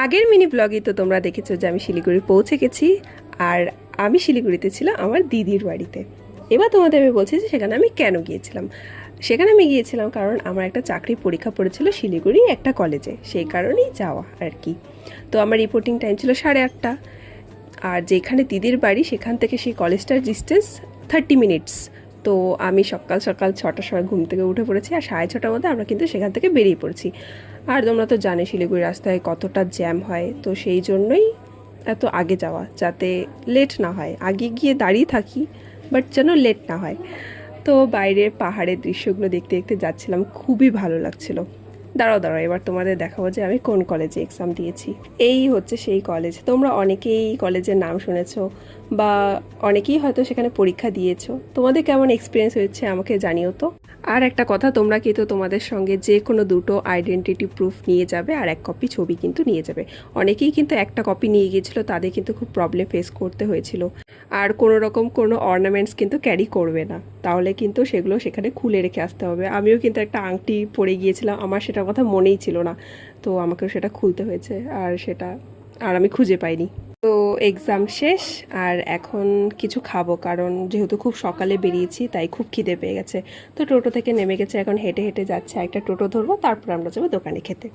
আগের মিনি ব্লগেই তো তোমরা দেখেছো যে আমি শিলিগুড়ি পৌঁছে গেছি। আর আমি শিলিগুড়িতে ছিলাম আমার দিদির বাড়িতে। এবার তোমাদের আমি বলছি যে সেখানে আমি কেন গিয়েছিলাম। সেখানে আমি গিয়েছিলাম কারণ আমার একটা চাকরির পরীক্ষা পড়েছিল শিলিগুড়ি একটা কলেজে, সেই কারণেই যাওয়া আর কি। তো আমার রিপোর্টিং টাইম ছিল 8:30। আর যেখানে দিদির বাড়ি সেখান থেকে সেই কলেজটার ডিস্টেন্স 30 মিনিটস। তো আমি সকাল সকাল 6টার সময় ঘুম থেকে উঠে পড়েছি, আর 6:30টার মধ্যে আমরা কিন্তু সেখান থেকে বেরিয়ে পড়েছি। আর তোমরা তো জানো শিলিগুড়ি রাস্তায় কতটা জ্যাম হয়, তো সেই জন্যই এত আগে যাওয়া, যাতে লেট না হয়। আগে গিয়ে দাঁড়িয়ে থাকি, বাট যেন লেট না হয়। তো বাইরের পাহাড়ের দৃশ্যগুলো দেখতে দেখতে যাচ্ছিলাম, খুবই ভালো লাগছিল। দাঁড়াও দাঁড়াও, এবার তোমাদের দেখাবো যে আমি কোন কলেজে এক্সাম দিয়েছি। এই হচ্ছে সেই কলেজ। তোমরা অনেকেই কলেজের নাম শুনেছো বা অনেকেই হয়তো সেখানে পরীক্ষা দিয়েছো। তোমাদের কেমন এক্সপিরিয়েন্স হয়েছে আমাকে জানিও তো। আর একটা কথা, তোমরা কিন্তু তোমাদের সঙ্গে যে কোনো দুটো আইডেন্টিটি প্রুফ নিয়ে যাবে, আর এক কপি ছবি কিন্তু নিয়ে যাবে। অনেকেই কিন্তু একটা কপি নিয়ে গিয়েছিল, তাদের কিন্তু খুব প্রবলেম ফেস করতে হয়েছিল। আর কোনো রকম কোনো অর্নামেন্টস কিন্তু ক্যারি করবে না, তাহলে কিন্তু সেগুলো সেখানে খুলে রেখে আসতে হবে। আমিও কিন্তু একটা আংটি পরে গিয়েছিলাম, আমার সেটার কথা মনেই ছিল না, তো আমাকেও সেটা খুলতে হয়েছে। আর আমি খুঁজে পাইনি। তো এক্সাম শেষ, আর এখন কিছু খাবো, কারণ যেহেতু খুব সকালে বেরিয়েছি তাই খুব খিদে পেয়ে গেছে। তো টোটো থেকে নেমে গেছে, এখন হেঁটে হেঁটে যাচ্ছে, একটা টোটো ধরবো, তারপর আমরা যাবো দোকানে খেতে।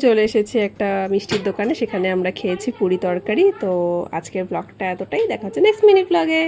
চলে এসেছি একটা মিষ্টির দোকানে, সেখানে আমরা খেয়েছি পুরি তরকারি। তো আজকের ব্লগটা এতটাই, দেখা হচ্ছে নেক্সট মিনি ব্লগে।